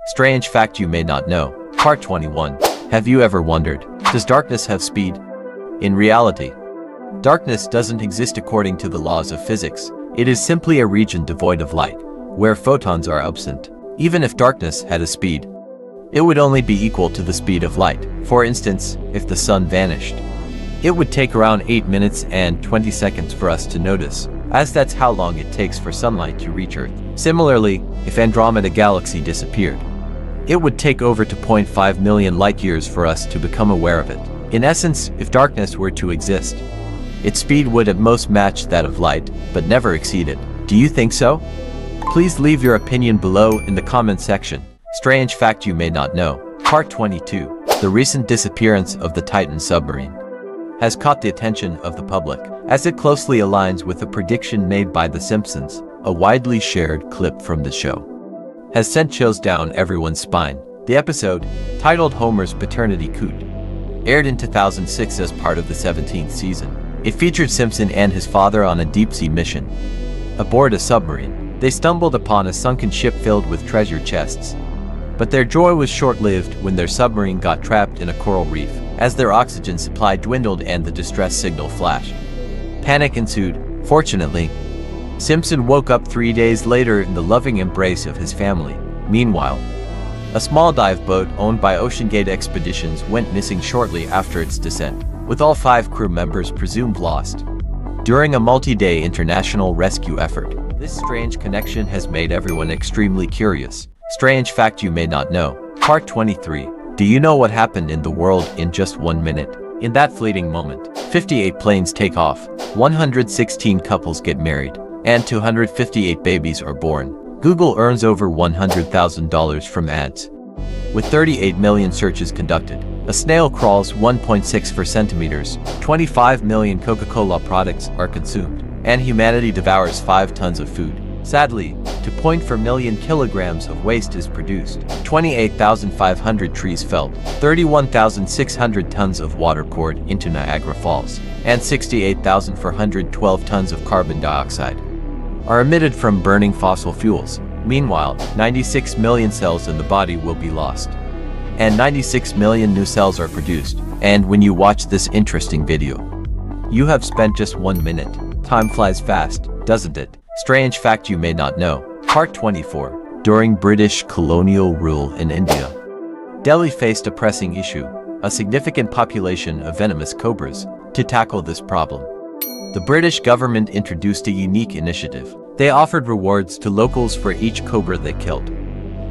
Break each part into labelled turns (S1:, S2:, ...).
S1: Strange fact you may not know. Part 21. Have you ever wondered, does darkness have speed? In reality, darkness doesn't exist according to the laws of physics. It is simply a region devoid of light, where photons are absent. Even if darkness had a speed, it would only be equal to the speed of light. For instance, if the sun vanished, it would take around 8 minutes and 20 seconds for us to notice, as that's how long it takes for sunlight to reach Earth. Similarly, if Andromeda Galaxy disappeared, it would take over 2.5 million light-years for us to become aware of it. In essence, if darkness were to exist, its speed would at most match that of light, but never exceed it. Do you think so? Please leave your opinion below in the comment section. Strange fact you may not know. Part 22. The recent disappearance of the Titan submarine has caught the attention of the public, as it closely aligns with a prediction made by The Simpsons. A widely shared clip from the show has sent chills down everyone's spine. The episode, titled Homer's Paternity Coot, aired in 2006 as part of the 17th season. It featured Simpson and his father on a deep-sea mission. Aboard a submarine, they stumbled upon a sunken ship filled with treasure chests. But their joy was short-lived when their submarine got trapped in a coral reef, as their oxygen supply dwindled and the distress signal flashed. Panic ensued. Fortunately, Simpson woke up 3 days later in the loving embrace of his family. Meanwhile, a small dive boat owned by OceanGate Expeditions went missing shortly after its descent, with all 5 crew members presumed lost. During a multi-day international rescue effort, this strange connection has made everyone extremely curious. Strange fact you may not know. Part 23. Do you know what happened in the world in just 1 minute? In that fleeting moment, 58 planes take off, 116 couples get married, and 258 babies are born. Google earns over $100,000 from ads. With 38 million searches conducted, a snail crawls 1.64 centimeters, 25 million Coca-Cola products are consumed, and humanity devours 5 tons of food. Sadly, 2.4 million kilograms of waste is produced, 28,500 trees felled, 31,600 tons of water poured into Niagara Falls, and 68,412 tons of carbon dioxide are emitted from burning fossil fuels. Meanwhile, 96 million cells in the body will be lost, and 96 million new cells are produced. And when you watch this interesting video, you have spent just 1 minute. Time flies fast, doesn't it? Strange fact you may not know. Part 24. During British colonial rule in India, Delhi faced a pressing issue: a significant population of venomous cobras. To tackle this problem, the British government introduced a unique initiative. They offered rewards to locals for each cobra they killed,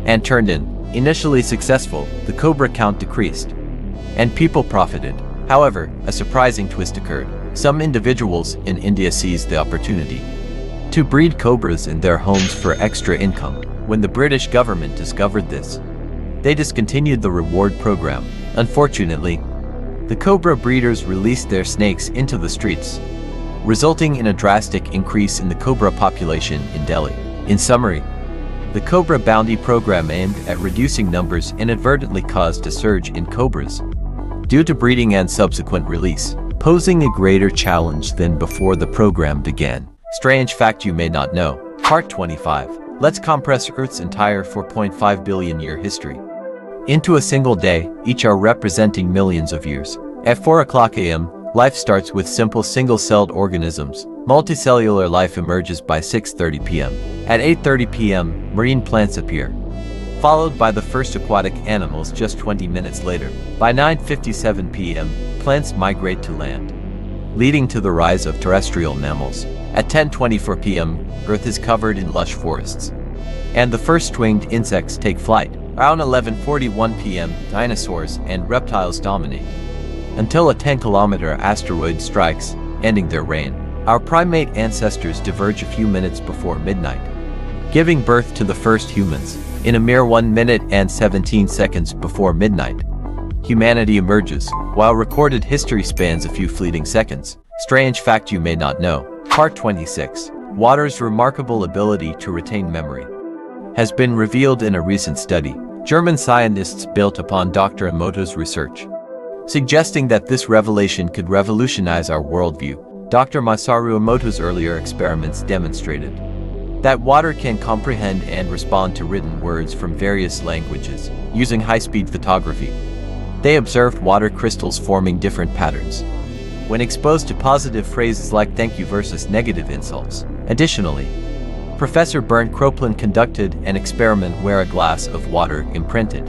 S1: and turned in. Initially successful, the cobra count decreased, and people profited. However, a surprising twist occurred. Some individuals in India seized the opportunity to breed cobras in their homes for extra income. When the British government discovered this, they discontinued the reward program. Unfortunately, the cobra breeders released their snakes into the streets, resulting in a drastic increase in the cobra population in Delhi. In summary, the Cobra Bounty program aimed at reducing numbers inadvertently caused a surge in cobras due to breeding and subsequent release, posing a greater challenge than before the program began. Strange fact you may not know. Part 25. Let's compress Earth's entire 4.5 billion year history into a single day, each hour representing millions of years. At 4 o'clock a.m., life starts with simple single-celled organisms. Multicellular life emerges by 6:30 p.m. At 8:30 p.m., marine plants appear, followed by the first aquatic animals just 20 minutes later. By 9:57 p.m., plants migrate to land, leading to the rise of terrestrial mammals. At 10:24 p.m., Earth is covered in lush forests, and the first winged insects take flight. Around 11:41 p.m., dinosaurs and reptiles dominate, until a 10-kilometer asteroid strikes, ending their reign. Our primate ancestors diverge a few minutes before midnight, giving birth to the first humans. In a mere 1 minute and 17 seconds before midnight, humanity emerges, while recorded history spans a few fleeting seconds. Strange fact you may not know. Part 26. Water's remarkable ability to retain memory has been revealed in a recent study. German scientists built upon Dr. Emoto's research, suggesting that this revelation could revolutionize our worldview. Dr. Masaru Emoto's earlier experiments demonstrated that water can comprehend and respond to written words from various languages using high-speed photography. They observed water crystals forming different patterns when exposed to positive phrases like thank you versus negative insults. Additionally, Professor Bernd Kropelin conducted an experiment where a glass of water imprinted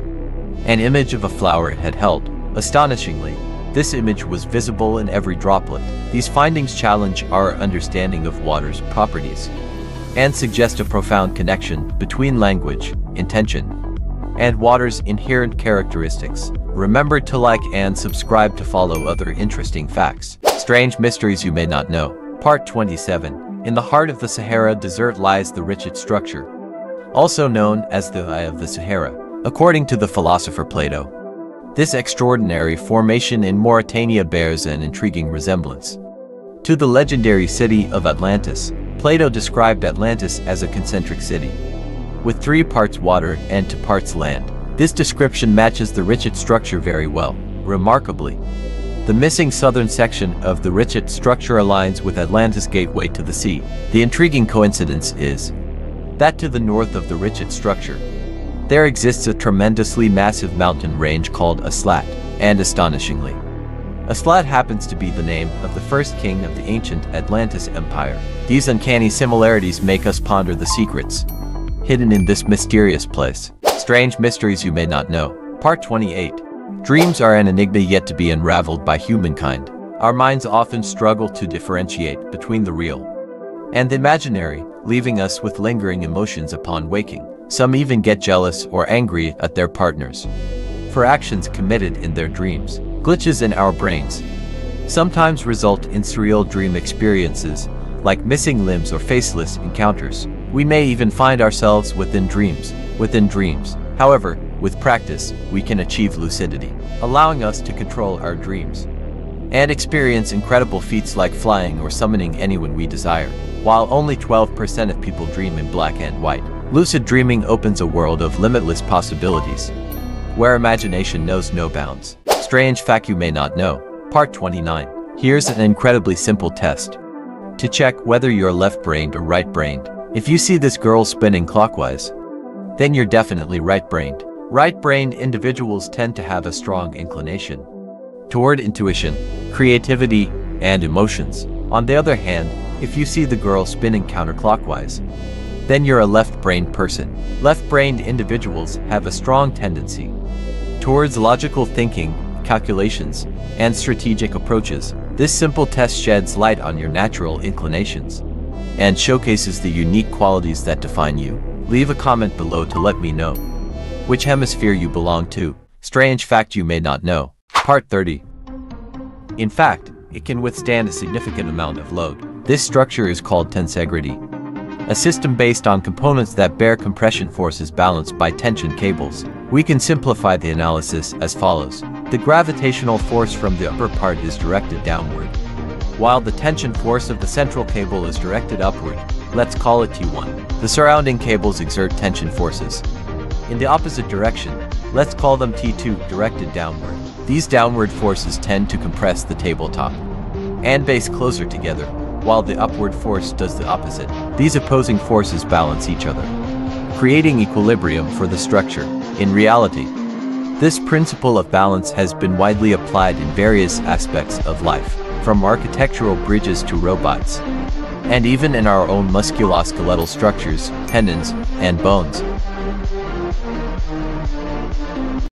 S1: an image of a flower it had held. Astonishingly, this image was visible in every droplet. These findings challenge our understanding of water's properties and suggest a profound connection between language, intention, and water's inherent characteristics. Remember to like and subscribe to follow other interesting facts. Strange mysteries you may not know. Part 27. In the heart of the Sahara Desert lies the Richat structure, also known as the Eye of the Sahara, according to the philosopher Plato. This extraordinary formation in Mauritania bears an intriguing resemblance to the legendary city of Atlantis. Plato described Atlantis as a concentric city, with 3 parts water and 2 parts land. This description matches the Richat structure very well. Remarkably, the missing southern section of the Richat structure aligns with Atlantis' gateway to the sea. The intriguing coincidence is that to the north of the Richat structure, there exists a tremendously massive mountain range called a slat, and astonishingly, a slat happens to be the name of the first king of the ancient Atlantis Empire. These uncanny similarities make us ponder the secrets hidden in this mysterious place. Strange mysteries you may not know. Part 28. Dreams are an enigma yet to be unraveled by humankind. Our minds often struggle to differentiate between the real and the imaginary, leaving us with lingering emotions upon waking. Some even get jealous or angry at their partners for actions committed in their dreams. Glitches in our brains sometimes result in surreal dream experiences, like missing limbs or faceless encounters. We may even find ourselves within dreams. However, with practice, we can achieve lucidity, allowing us to control our dreams and experience incredible feats like flying or summoning anyone we desire. While only 12% of people dream in black and white, lucid dreaming opens a world of limitless possibilities, where imagination knows no bounds. Strange fact you may not know. Part 29. Here's an incredibly simple test to check whether you're left-brained or right-brained. If you see this girl spinning clockwise, then you're definitely right-brained. Right-brained individuals tend to have a strong inclination toward intuition, creativity, and emotions. On the other hand, if you see the girl spinning counterclockwise, then you're a left-brained person. Left-brained individuals have a strong tendency towards logical thinking, calculations, and strategic approaches. This simple test sheds light on your natural inclinations and showcases the unique qualities that define you. Leave a comment below to let me know which hemisphere you belong to. Strange fact you may not know. Part 30. In fact, it can withstand a significant amount of load. This structure is called tensegrity, a system based on components that bear compression forces balanced by tension cables. We can simplify the analysis as follows. The gravitational force from the upper part is directed downward, while the tension force of the central cable is directed upward. Let's call it T1. The surrounding cables exert tension forces in the opposite direction. Let's call them T2, directed downward. These downward forces tend to compress the tabletop and base closer together, while the upward force does the opposite. These opposing forces balance each other, creating equilibrium for the structure. In reality, this principle of balance has been widely applied in various aspects of life, from architectural bridges to robots, and even in our own musculoskeletal structures, tendons, and bones.